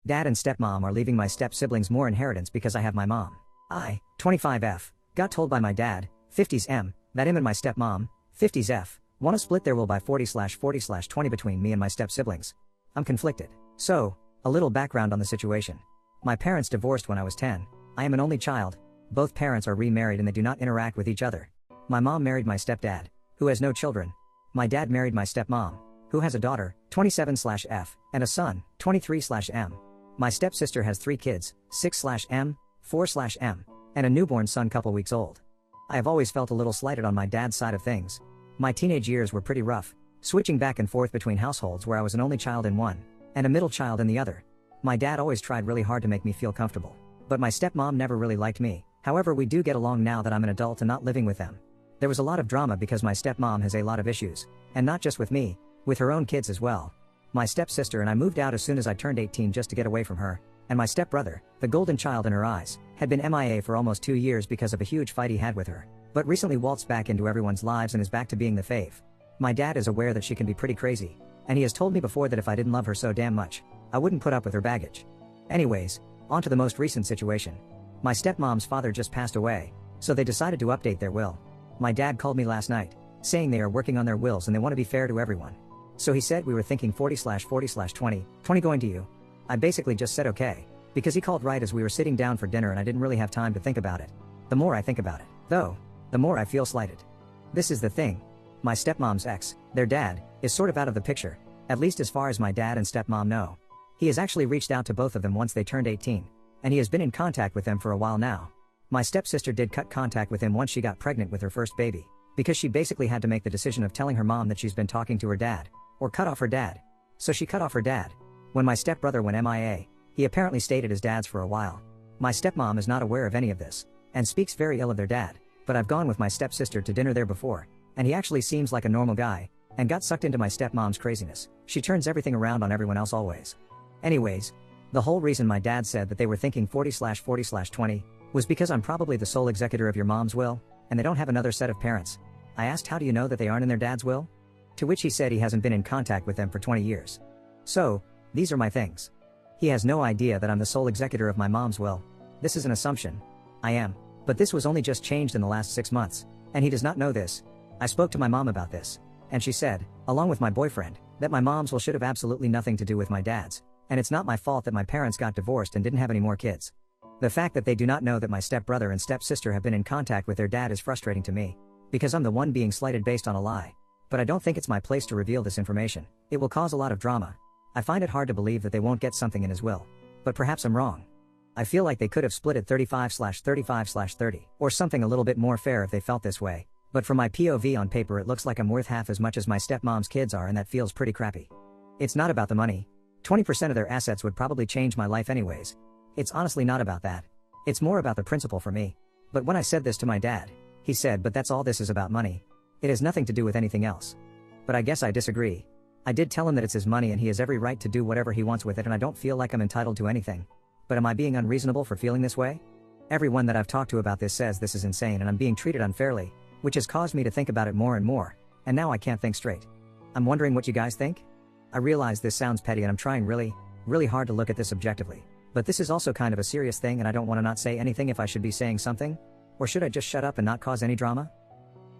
Dad and stepmom are leaving my step-siblings more inheritance because I have my mom. I, 25F, got told by my dad, 50s that him and my stepmom, 50s want to split their will by 40/40/20 between me and my step-siblings. I'm conflicted. So, a little background on the situation. My parents divorced when I was 10. I am an only child. Both parents are remarried and they do not interact with each other. My mom married my stepdad, who has no children. My dad married my stepmom, who has a daughter, 27/F, and a son, 23/M. My stepsister has 3 kids, 6/M, 4/M, and a newborn son couple weeks old. I have always felt a little slighted on my dad's side of things. My teenage years were pretty rough, switching back and forth between households where I was an only child in one, and a middle child in the other. My dad always tried really hard to make me feel comfortable. But my stepmom never really liked me. However, we do get along now that I'm an adult and not living with them. There was a lot of drama because my stepmom has a lot of issues, and not just with me, with her own kids as well. My stepsister and I moved out as soon as I turned 18 just to get away from her, and my stepbrother, the golden child in her eyes, had been MIA for almost 2 years because of a huge fight he had with her, but recently waltzed back into everyone's lives and is back to being the fave. My dad is aware that she can be pretty crazy, and he has told me before that if I didn't love her so damn much, I wouldn't put up with her baggage. Anyways, on to the most recent situation. My stepmom's father just passed away, so they decided to update their will. My dad called me last night, saying they are working on their wills and they want to be fair to everyone. So he said we were thinking 40/40/20, 20 going to you. I basically just said okay, because he called right as we were sitting down for dinner and I didn't really have time to think about it. The more I think about it, though, the more I feel slighted. This is the thing. My stepmom's ex, their dad, is sort of out of the picture, at least as far as my dad and stepmom know. He has actually reached out to both of them once they turned 18, and he has been in contact with them for a while now. My stepsister did cut contact with him once she got pregnant with her first baby, because she basically had to make the decision of telling her mom that she's been talking to her dad, or cut off her dad. So she cut off her dad. When my stepbrother went MIA, he apparently stayed at his dad's for a while. My stepmom is not aware of any of this, and speaks very ill of their dad, but I've gone with my stepsister to dinner there before, and he actually seems like a normal guy, and got sucked into my stepmom's craziness. She turns everything around on everyone else always. Anyways, the whole reason my dad said that they were thinking 40/40/20 was because I'm probably the sole executor of your mom's will, and they don't have another set of parents. I asked how do you know that they aren't in their dad's will? To which he said he hasn't been in contact with them for 20 years. So, these are my things. He has no idea that I'm the sole executor of my mom's will. This is an assumption. I am. But this was only just changed in the last 6 months, and he does not know this. I spoke to my mom about this, and she said, along with my boyfriend, that my mom's will should have absolutely nothing to do with my dad's, and it's not my fault that my parents got divorced and didn't have any more kids. The fact that they do not know that my stepbrother and stepsister have been in contact with their dad is frustrating to me, because I'm the one being slighted based on a lie. But I don't think it's my place to reveal this information. It will cause a lot of drama. I find it hard to believe that they won't get something in his will. But perhaps I'm wrong. I feel like they could have split it 35/35/30, or something a little bit more fair if they felt this way. But from my POV on paper it looks like I'm worth half as much as my stepmom's kids are, and that feels pretty crappy. It's not about the money. 20% of their assets would probably change my life anyways. It's honestly not about that. It's more about the principle for me. But when I said this to my dad, he said, but that's all this is about money. It has nothing to do with anything else. But I guess I disagree. I did tell him that it's his money and he has every right to do whatever he wants with it, and I don't feel like I'm entitled to anything. But am I being unreasonable for feeling this way? Everyone that I've talked to about this says this is insane and I'm being treated unfairly, which has caused me to think about it more and more, and now I can't think straight. I'm wondering what you guys think? I realize this sounds petty and I'm trying really hard to look at this objectively, but this is also kind of a serious thing and I don't want to not say anything if I should be saying something, or should I just shut up and not cause any drama?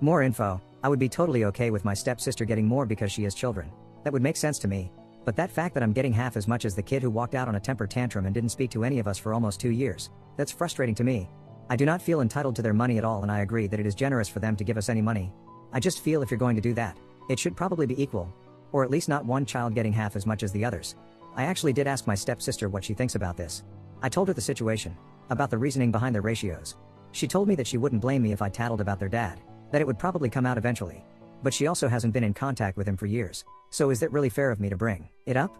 More info. I would be totally okay with my stepsister getting more because she has children. That would make sense to me, but that fact that I'm getting half as much as the kid who walked out on a temper tantrum and didn't speak to any of us for almost 2 years, that's frustrating to me. I do not feel entitled to their money at all, and I agree that it is generous for them to give us any money. I just feel if you're going to do that, it should probably be equal, or at least not one child getting half as much as the others. I actually did ask my stepsister what she thinks about this. I told her the situation, about the reasoning behind their ratios. She told me that she wouldn't blame me if I tattled about their dad, that it would probably come out eventually. But she also hasn't been in contact with him for years, so is it really fair of me to bring it up?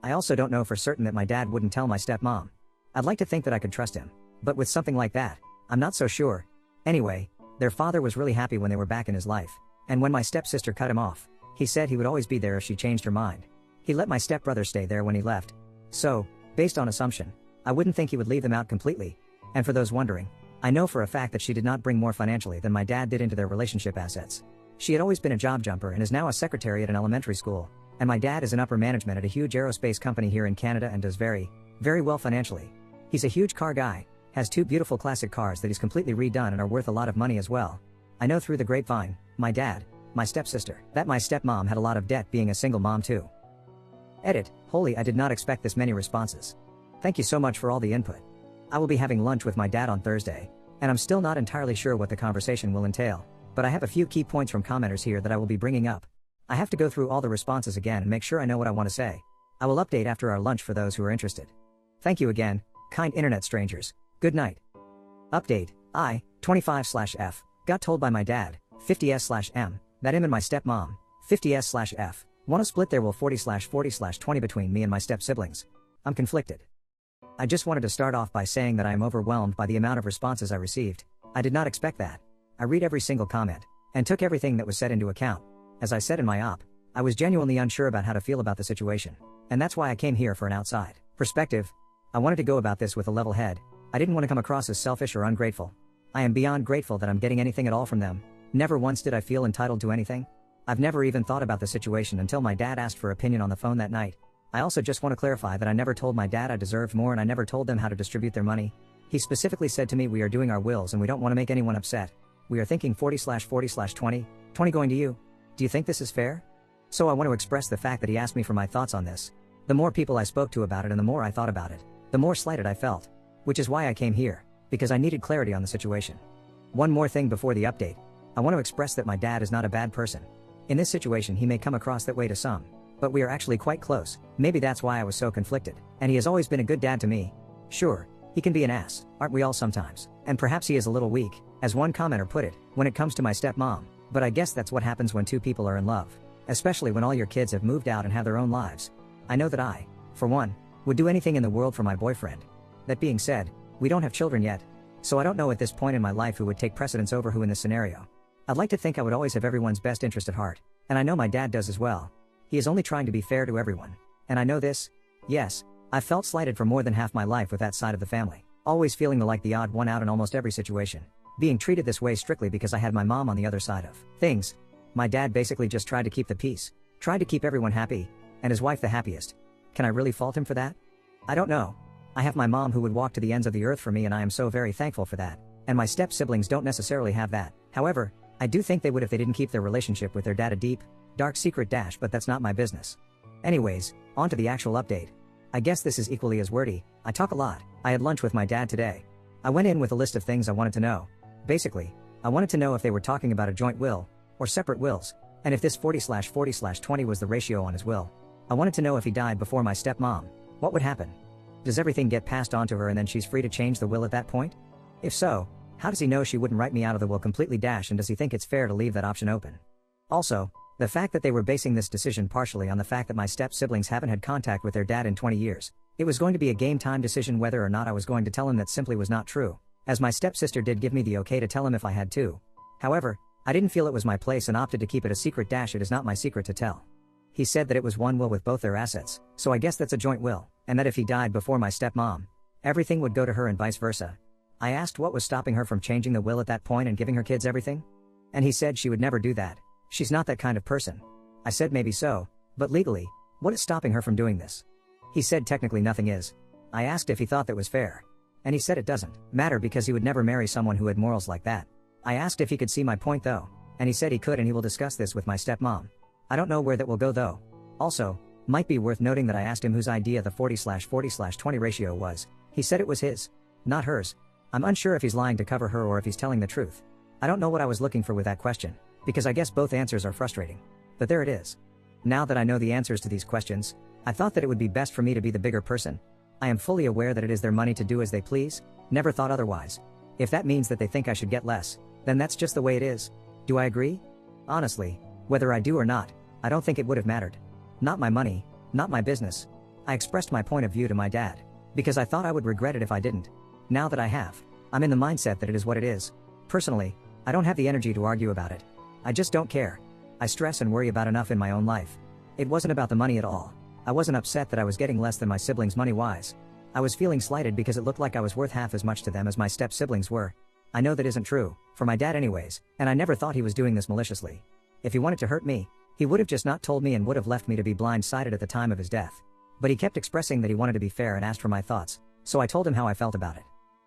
I also don't know for certain that my dad wouldn't tell my stepmom. I'd like to think that I could trust him, but with something like that, I'm not so sure. Anyway, their father was really happy when they were back in his life, and when my stepsister cut him off, he said he would always be there if she changed her mind. He let my stepbrother stay there when he left. So, based on assumption, I wouldn't think he would leave them out completely. And for those wondering, I know for a fact that she did not bring more financially than my dad did into their relationship assets. She had always been a job jumper and is now a secretary at an elementary school, and my dad is in upper management at a huge aerospace company here in Canada and does very very well financially. He's a huge car guy, has 2 beautiful classic cars that he's completely redone and are worth a lot of money as well. I know through the grapevine, my dad, my stepsister, that my stepmom had a lot of debt being a single mom too. Edit, holy, I did not expect this many responses. Thank you so much for all the input. I will be having lunch with my dad on Thursday, and I'm still not entirely sure what the conversation will entail, but I have a few key points from commenters here that I will be bringing up. I have to go through all the responses again and make sure I know what I want to say. I will update after our lunch for those who are interested. Thank you again, kind internet strangers. Good night. Update, I, 25/F, got told by my dad, 50S/M, that him and my stepmom, 50S/F, want to split their will 40/40/20 between me and my step-siblings. I'm conflicted. I just wanted to start off by saying that I am overwhelmed by the amount of responses I received. I did not expect that. I read every single comment, and took everything that was said into account. As I said in my op, I was genuinely unsure about how to feel about the situation, and that's why I came here for an outside perspective. I wanted to go about this with a level head. I didn't want to come across as selfish or ungrateful. I am beyond grateful that I'm getting anything at all from them. Never once did I feel entitled to anything. I've never even thought about the situation until my dad asked for opinion on the phone that night. I also just want to clarify that I never told my dad I deserved more, and I never told them how to distribute their money. He specifically said to me, we are doing our wills and we don't want to make anyone upset. We are thinking 40/40/20, 20 going to you. Do you think this is fair? So I want to express the fact that he asked me for my thoughts on this. The more people I spoke to about it and the more I thought about it, the more slighted I felt. Which is why I came here, because I needed clarity on the situation. One more thing before the update. I want to express that my dad is not a bad person. In this situation he may come across that way to some, but we are actually quite close. Maybe that's why I was so conflicted, and he has always been a good dad to me. Sure, he can be an ass, aren't we all sometimes? And perhaps he is a little weak, as one commenter put it, when it comes to my stepmom, but I guess that's what happens when 2 people are in love. Especially when all your kids have moved out and have their own lives. I know that I, for one, would do anything in the world for my boyfriend. That being said, we don't have children yet, so I don't know at this point in my life who would take precedence over who in this scenario. I'd like to think I would always have everyone's best interest at heart, and I know my dad does as well. He is only trying to be fair to everyone. And I know this. Yes, I've felt slighted for more than half my life with that side of the family. Always feeling the odd one out in almost every situation. Being treated this way strictly because I had my mom on the other side of things. My dad basically just tried to keep the peace, tried to keep everyone happy, and his wife the happiest. Can I really fault him for that? I don't know. I have my mom who would walk to the ends of the earth for me, and I am so very thankful for that. And my step-siblings don't necessarily have that. However, I do think they would if they didn't keep their relationship with their dad a deep, dark secret dash, but that's not my business. Anyways, on to the actual update. I guess this is equally as wordy. I talk a lot. I had lunch with my dad today. I went in with a list of things I wanted to know. Basically, I wanted to know if they were talking about a joint will, or separate wills, and if this 40/40/20 was the ratio on his will. I wanted to know if he died before my stepmom, what would happen? Does everything get passed on to her and then she's free to change the will at that point? If so, how does he know she wouldn't write me out of the will completely dash, and does he think it's fair to leave that option open? Also, the fact that they were basing this decision partially on the fact that my step-siblings haven't had contact with their dad in 20 years. It was going to be a game-time decision whether or not I was going to tell him that simply was not true, as my stepsister did give me the okay to tell him if I had to. However, I didn't feel it was my place and opted to keep it a secret dash. It is not my secret to tell. He said that it was one will with both their assets, so I guess that's a joint will, and that if he died before my stepmom, everything would go to her and vice versa. I asked what was stopping her from changing the will at that point and giving her kids everything? And he said she would never do that. She's not that kind of person. I said maybe so, but legally, what is stopping her from doing this? He said technically nothing is. I asked if he thought that was fair, and he said it doesn't matter because he would never marry someone who had morals like that. I asked if he could see my point though, and he said he could, and he will discuss this with my stepmom. I don't know where that will go though. Also, might be worth noting that I asked him whose idea the 40/40/20 ratio was. He said it was his, not hers. I'm unsure if he's lying to cover her or if he's telling the truth. I don't know what I was looking for with that question, because I guess both answers are frustrating. But there it is. Now that I know the answers to these questions, I thought that it would be best for me to be the bigger person. I am fully aware that it is their money to do as they please, never thought otherwise. If that means that they think I should get less, then that's just the way it is. Do I agree? Honestly, whether I do or not, I don't think it would have mattered. Not my money, not my business. I expressed my point of view to my dad, because I thought I would regret it if I didn't. Now that I have, I'm in the mindset that it is what it is. Personally, I don't have the energy to argue about it. I just don't care. I stress and worry about enough in my own life. It wasn't about the money at all. I wasn't upset that I was getting less than my siblings money-wise. I was feeling slighted because it looked like I was worth half as much to them as my step-siblings were. I know that isn't true, for my dad anyways, and I never thought he was doing this maliciously. If he wanted to hurt me, he would have just not told me and would have left me to be blindsided at the time of his death. But he kept expressing that he wanted to be fair and asked for my thoughts, so I told him how I felt about it.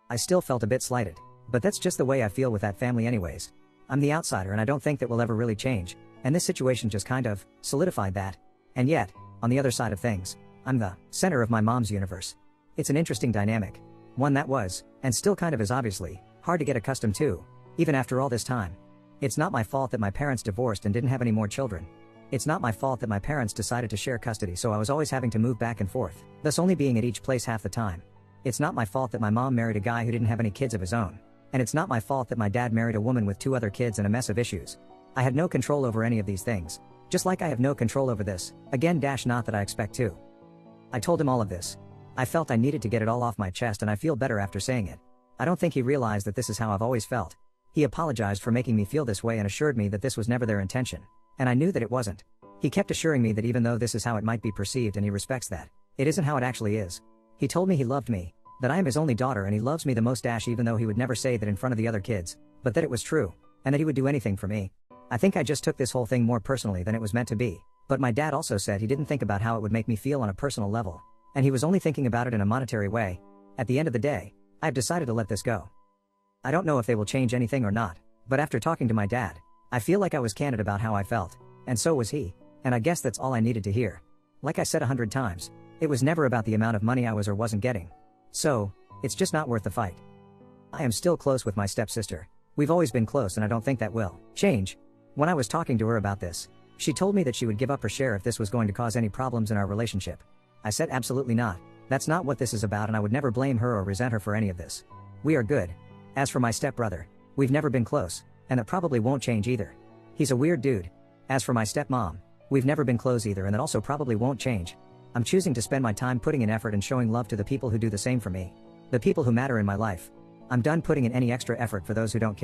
I still felt a bit slighted, but that's just the way I feel with that family anyways. I'm the outsider and I don't think that will ever really change, and this situation just kind of solidified that. And yet, on the other side of things, I'm the center of my mom's universe. It's an interesting dynamic. One that was, and still kind of is obviously, hard to get accustomed to, even after all this time. It's not my fault that my parents divorced and didn't have any more children. It's not my fault that my parents decided to share custody, so I was always having to move back and forth, thus only being at each place half the time. It's not my fault that my mom married a guy who didn't have any kids of his own. And it's not my fault that my dad married a woman with 2 other kids and a mess of issues. I had no control over any of these things. Just like I have no control over this, again not that I expect to. I told him all of this. I felt I needed to get it all off my chest, and I feel better after saying it. I don't think he realized that this is how I've always felt. He apologized for making me feel this way and assured me that this was never their intention. And I knew that it wasn't. He kept assuring me that even though this is how it might be perceived and he respects that, it isn't how it actually is. He told me he loved me, that I am his only daughter and he loves me the most even though he would never say that in front of the other kids, but that it was true, and that he would do anything for me. I think I just took this whole thing more personally than it was meant to be, but my dad also said he didn't think about how it would make me feel on a personal level, and he was only thinking about it in a monetary way. At the end of the day, I've decided to let this go. I don't know if they will change anything or not, but after talking to my dad, I feel like I was candid about how I felt, and so was he, and I guess that's all I needed to hear. Like I said 100 times, it was never about the amount of money I was or wasn't getting. So, it's just not worth the fight. I am still close with my stepsister. We've always been close and I don't think that will change. When I was talking to her about this, she told me that she would give up her share if this was going to cause any problems in our relationship. I said absolutely not. That's not what this is about, and I would never blame her or resent her for any of this. We are good. As for my stepbrother, we've never been close, and that probably won't change either. He's a weird dude. As for my stepmom, we've never been close either, and that also probably won't change. I'm choosing to spend my time putting in effort and showing love to the people who do the same for me. The people who matter in my life. I'm done putting in any extra effort for those who don't care.